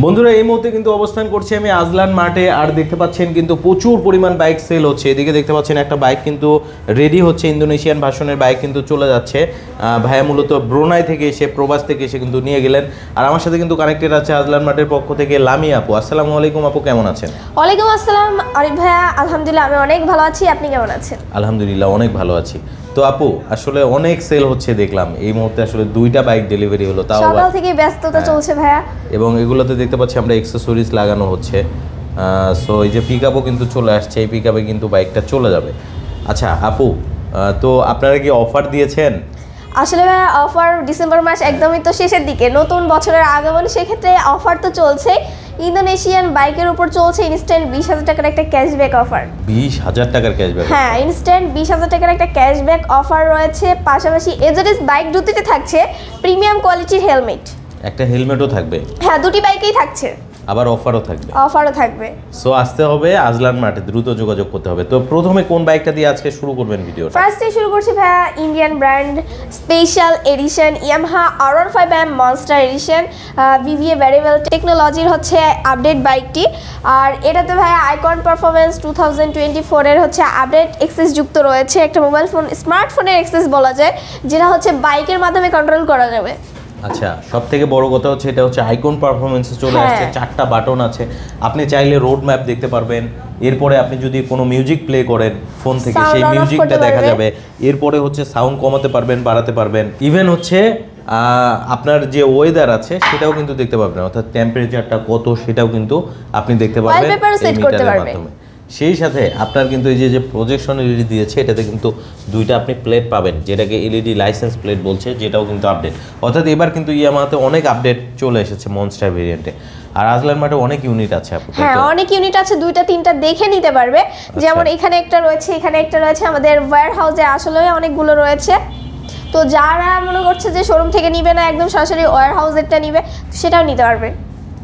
বন্ধুরা এই মুহূর্তে কিন্তু অবস্থান করছি আমি আজলান মার্টে। আর দেখতে পাচ্ছেন কিন্তু প্রচুর পরিমাণ বাইক সেল হচ্ছে। এদিকে দেখতে পাচ্ছেন একটা বাইক কিন্তু রেডি হচ্ছে, ইন্দোনেশিয়ান ভার্সনের বাইক কিন্তু চলে যাচ্ছে। ভাইয়া মূলত ব্রুনাই থেকে এসে, প্রবাস থেকে এসে কিন্তু নিয়ে গেলেন। আর আমার সাথে কিন্তু কানেক্টেড আছে আজলান মার্টের পক্ষ থেকে লামি আপু। আসসালামু আলাইকুম আপু, কেমন আছেন? ওয়ালাইকুম আসসালাম আরিফ ভাইয়া, আলহামদুলিল্লাহ আমি অনেক ভালো আছি। আপনি কেমন আছেন? আলহামদুলিল্লাহ অনেক ভালো আছি। তো আপু আসলে অনেক সেল হচ্ছে দেখলাম এই মুহূর্তে, আসলে 2টা বাইক ডেলিভারি হলো, তাও সকাল থেকে ব্যস্ততা চলছে ভাইয়া। এবং এগুলোতে দেখতে পাচ্ছি আমরা অ্যাকসেসরিজ লাগানো হচ্ছে। সো এই যে পিকআপও কিন্তু চলে আসছে, এই পিকআপে কিন্তু বাইকটা চলে যাবে। আচ্ছা আপু, তো আপনারা কি অফার দিয়েছেন? আসলে ভাইয়া অফার ডিসেম্বর মাস একদমই তো শেষের দিকে, নতুন বছরের আগমন, সেক্ষেত্রে অফার তো চলছে। ইন্দোনেশিয়ান বাইকের উপর চলছে ইনস্ট্যান্ট 20,000 টাকার একটা ক্যাশব্যাক অফার। 20,000 টাকার ক্যাশব্যাক? হ্যাঁ, ইনস্ট্যান্ট 20,000 টাকার একটা ক্যাশব্যাক অফার রয়েছে। পাশাপাশি এজেডিস বাইক দুটিতে থাকছে প্রিমিয়াম কোয়ালিটির হেলমেট। একটা হেলমেটও থাকবে? হ্যাঁ, দুটি বাইকেই থাকছে। আবার অফারও থাকবে? অফারও থাকবে। সো আসতে হবে আজলান মার্টে, দ্রুত যোগাযোগ করতে হবে। তো প্রথমে কোন বাইকটা দিয়ে আজকে শুরু করবেন ভিডিওটা? ফার্স্টে শুরু করছি ভাইয়া Indian brand special edition Yamaha R15M monster edition, VVA variable টেকনোলজির হচ্ছে আপডেট বাইকটি। আর এটাতে ভাইয়া আইকন পারফরমেন্স 2024 এর হচ্ছে আপডেট এক্সেস যুক্ত রয়েছে। একটা মোবাইল ফোন, স্মার্টফোনের এক্সেস বলা যায়, যেটা হচ্ছে বাইকের মাধ্যমে কন্ট্রোল করা যাবে। আচ্ছা, সব থেকে বড় কথা হচ্ছে এটা হচ্ছে আইকন পারফরমেন্সে চলে আসছে, 4টা বাটন আছে। আপনি চাইলে রোড ম্যাপ দেখতে পারবেন। এরপরে আপনি যদি কোনো মিউজিক প্লে করেন ফোন থেকে, সেই মিউজিকটা দেখা যাবে। এরপরে হচ্ছে সাউন্ড কমাতে পারবেন, বাড়াতে পারবেন। ইভেন হচ্ছে আপনার যে ওয়েদার আছে সেটাও কিন্তু দেখতে পারবেন, অর্থাৎ টেম্পারেচারটা কত সেটাও কিন্তু আপনি দেখতে পারবেন এই মিটারের মাধ্যমে। সেই সাথে আপনার কিন্তু এই যে প্রজেকশন এলইডি দিয়েছে, এটাতে কিন্তু 2টা আপনি প্লেট পাবেন, যেটাকে এলইডি লাইসেন্স প্লেট বলছে, যেটাও কিন্তু আপডেট। অর্থাৎ এবার কিন্তু ইয়ামাহাতে অনেক আপডেট চলে এসেছে মনস্টার ভেরিয়েন্টে। আর আজলান মার্টে অনেক ইউনিট আছে আপু? হ্যাঁ, অনেক ইউনিট আছে, 2টা 3টা দেখে নিতে পারবে। যেমন এখানে একটা রয়েছে, এখানে একটা রয়েছে, আমাদের ওয়্যার হাউসে আসলে অনেকগুলো রয়েছে। তো যারা মনে করছে যে শোরুম থেকে নিবে না, একদম সরাসরি ওয়্যার হাউসেরটা নিবে, সেটাও নিতে পারবে।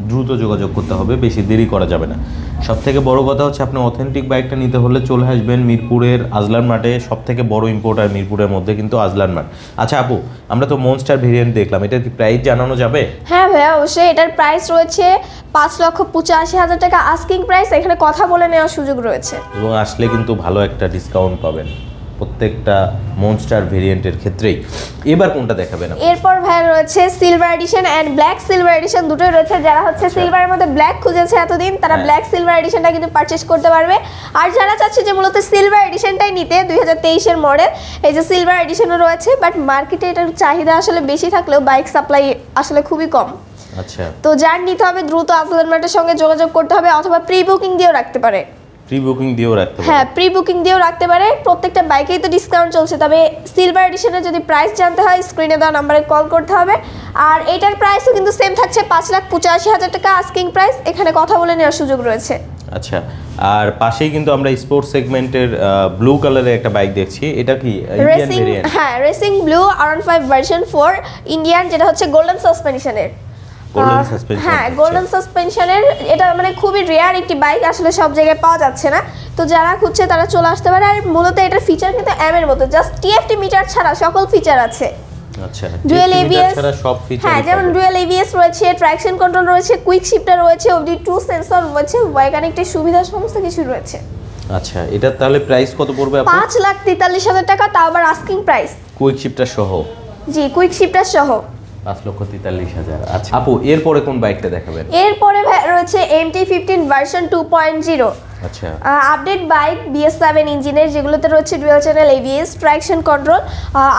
দ্রুত যোগাযোগ করতে হবে, বেশি দেরি করা যাবে না। সব থেকে বড় কথা হচ্ছে আপনি অথেন্টিক বাইকটা নিতে হলে চলে আসবেন মিরপুরের আজলান মার্টে। সব থেকে বড় ইম্পোর্টার মিরপুরের মধ্যে কিন্তু আজলান মার্ট। আচ্ছা আপু, আমরা তো মনস্টার ভেরিয়েন্ট দেখলাম, এটার কি প্রাইস জানানো যাবে? হ্যাঁ ভাইয়া, অবশ্যই। এটার প্রাইস রয়েছে 5,85,000 টাকা আস্কিং প্রাইস। এখানে কথা বলে নেওয়ার সুযোগ রয়েছে, এবং আসলে কিন্তু ভালো একটা ডিসকাউন্ট পাবেন প্রত্যেকটা মনস্টার ভেরিয়েন্টের ক্ষেত্রেই। এবার কোনটা দেখাবেন? এরপর ভাইয়া রয়েছে silver addition and black silver addition, দুটোই রয়েছে। যারা হচ্ছে সিলভারের মধ্যে ব্ল্যাক খুঁজেছে এতদিন, তারা ব্ল্যাক সিলভার এডিশনটা কিন্তু পারচেজ করতে পারবে। আর যারা চাচ্ছে যে মূলত সিলভার এডিশনটাই নিতে, 2023 এর মডেল, এই যে সিলভার এডিশনও রয়েছে। বাট মার্কেটে এটার চাহিদা আসলে বেশি থাকলেও বাইক সাপ্লাই আসলে খুবই কম। আচ্ছা, তো যার নিতে হবে দ্রুত আজলান মার্টের সঙ্গে যোগাযোগ করতে হবে, অথবা প্রি বুকিং দিয়েও রাখতে পারে। প্রি বুকিং দিয়েও রাখতে পারে? হ্যাঁ, প্রি বুকিং দিয়েও রাখতে পারে। প্রত্যেকটা বাইকেই তো ডিসকাউন্ট চলছে। তবে সিলভার এডিশনের যদি প্রাইস জানতে হয়, স্ক্রিনে দেওয়া নাম্বারে কল করতে হবে। আর এটার প্রাইসও কিন্তু সেম থাকছে, 5,85,000 টাকা আস্কিং প্রাইস। এখানে কথা বলে নেওয়ার সুযোগ রয়েছে। আচ্ছা, আর পাশেই কিন্তু আমরা স্পোর্টস সেগমেন্টের ব্লু কালারের একটা বাইক দেখছি। এটা কি ইন্ডিয়ান ভেরিয়েন্ট? হ্যাঁ, racing blue R15 version 4 Indian, যেটা হচ্ছে গোল্ডেন সাসপেনশনের। হ্যাঁ, গোল্ডেন সাসপেনশনের। এটা মানে খুবই রেয়ার একটি বাইক, আসলে সব জায়গায় পাওয়া যাচ্ছে না। তো যারা খুঁজছে তারা চলে আসতে পারে। আর মূলত এটার ফিচার কিন্তু এম এর মতো, জাস্ট টিএফটি মিটার ছাড়া সকল ফিচার আছে। আচ্ছা, ডুয়াল এবিএস ছাড়া সব ফিচার? হ্যাঁ, যেমন ডুয়াল এবিএস রয়েছে, ট্র্যাকশন কন্ট্রোল রয়েছে, কুইক শিফটার রয়েছে, OBD2 সেন্সর রয়েছে, ওয়াই কানেক্টের সুবিধা সমস্ত কিছু রয়েছে। আচ্ছা, এটা তাহলে প্রাইস কত পড়বে আপু? 5,43,000 টাকা, তাও আবার আস্কিং প্রাইস। কুইক শিফটার সহ? জি, কুইক শিফটার সহ 5,43,000। আচ্ছা আপু, এরপরে কোন বাইকটা দেখাবেন? এরপরে রয়েছে MT-15 ভার্সন 2.0। আচ্ছা, আপডেট বাইক BS7 ইঞ্জিনের, যেগুলোতে রয়েছে dual channel ABS, traction control,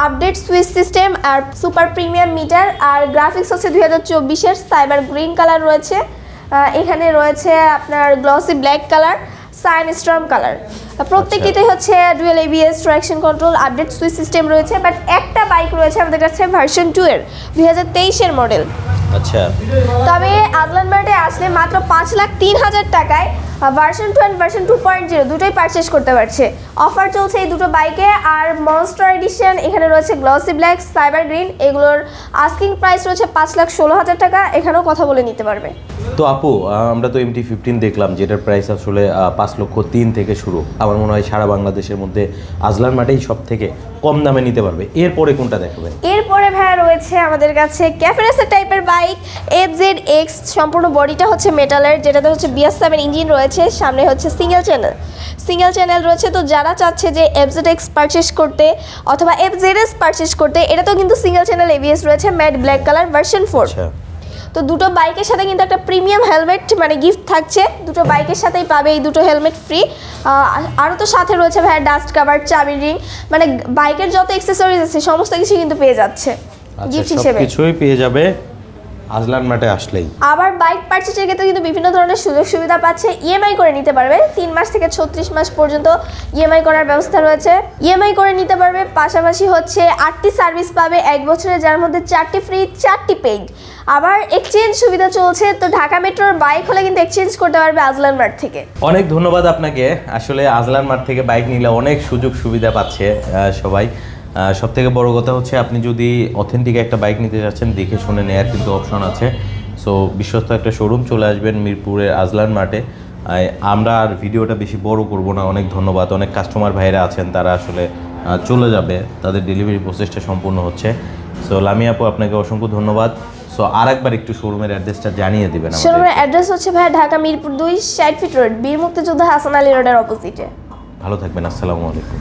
update switch system, আর সুপার প্রিমিয়াম মিটার। আর গ্রাফিক্স হচ্ছে 2024 সাইবার গ্রিন কালার রয়েছে। এখানে রয়েছে আপনার glossy black colour, cyan storm colour. প্রত্যেকটিতে হচ্ছে dual ABS, traction control, update switch system রয়েছে। বাট একটা বাইক রয়েছে আমাদের কাছে ভার্সন 2 এর, 2023 এর মডেল। আচ্ছা, তবে আজলান মার্টে আসলে মাত্র 5,03,000 টাকায় ভার্সন 2 এন্ড ভার্সন 2.0 দুটোই পারচেজ করতে পারছে। অফার চলছে এই দুটো বাইকে। আর মনস্টার এডিশন, এখানে রয়েছে গ্লসি ব্ল্যাক, সাইবার গ্রিন, এগুলোর আস্কিং প্রাইস রয়েছে 5,16,000 টাকা। এখানেও কথা বলে নিতে পারবে। তো আপু, আমরা তো MT-15 দেখলাম, যেটার প্রাইস আসলে 5,03,000 থেকে শুরু। আমার মনে হয় সারা বাংলাদেশের মধ্যে আজলান মার্টেই সব থেকে কম দামে নিতে পারবে। এরপরে কোনটা দেখাবেন? এরপরে ভাইয়া রয়েছে আমাদের কাছে ক্যাফে রেসার টাইপের বাইক FZX, সম্পূর্ণ বডিটা হচ্ছে মেটালের, যেটাতে হচ্ছে BS7 ইঞ্জিন রয়েছে, সামনে হচ্ছে সিঙ্গেল চ্যানেল রয়েছে। তো যারা চাচ্ছে যে FZX পারচেস করতে অথবা FZS পারচেস করতে, এটাতেও কিন্তু সিঙ্গেল চ্যানেল ABS রয়েছে, ম্যাট ব্ল্যাক কালার ভার্সন 4। তো দুটো বাইকের সাথে কিন্তু একটা প্রিমিয়াম হেলমেট মানে গিফট থাকছে, দুটো বাইকের সাথেই পাবে এই দুটো হেলমেট ফ্রি। আরও তো সাথে রয়েছে ভাইয়া ডাস্ট কাভার, চাবি রিং, মানে বাইকের যত অ্যাক্সেসরিজ আছে সমস্ত কিছু কিন্তু পেয়ে যাচ্ছে গিফট হিসেবে। কিছুই পেয়ে যাবে আজলান মার্টে আসলেই। আবার বাইক পারচেজের ক্ষেত্রে কিন্তু বিভিন্ন ধরনের সুযোগ সুবিধা পাচ্ছে, ইএমআই করে নিতে পারবে, 3 মাস থেকে 36 মাস পর্যন্ত ইএমআই করার ব্যবস্থা রয়েছে, ইএমআই করে নিতে পারবে। পাশাপাশি হচ্ছে 8টি সার্ভিস পাবে 1 বছরে, যার মধ্যে 4টি ফ্রি 4টি পেইড। আবার এক্সচেঞ্জ সুবিধা চলছে, তো ঢাকা মেট্রোর বাইক হলে কিন্তু এক্সচেঞ্জ করতে পারবে আজলান মার্ট থেকে। অনেক ধন্যবাদ আপনাকে। আসলে আজলান মার্ট থেকে বাইক নিলে অনেক সুযোগ সুবিধা পাচ্ছে সবাই। সব থেকে বড় কথা হচ্ছে আপনি যদি অথেন্টিক একটা বাইক নিতে যাচ্ছেন, দেখে শুনে নেওয়ার কিন্তু অপশন আছে। সো বিশ্বস্ত একটা শোরুম, চলে আসবেন মিরপুরের আজলান মার্টে। আমরা আর ভিডিওটা বেশি বড় করব না। অনেক ধন্যবাদ। অনেক কাস্টমার ভাইরা আছেন, তারা আসলে চলে যাবে, তাদের ডেলিভারি প্রসেসটা সম্পূর্ণ হচ্ছে। সো লামিয়া আপু, আপনাকে অসংখ্য ধন্যবাদ। সো আরেকবার একটু শোরুমের অ্যাড্রেসটা জানিয়ে দিবেন আমাদের। শোরুমের অ্যাড্রেস হচ্ছে ভাই ঢাকা মিরপুর 2 60 ফিট রোড, বীর মুক্তিযোদ্ধা হাসান আলী রোডের অপোজিটে। ভালো থাকবেন। আসসালামু আলাইকুম।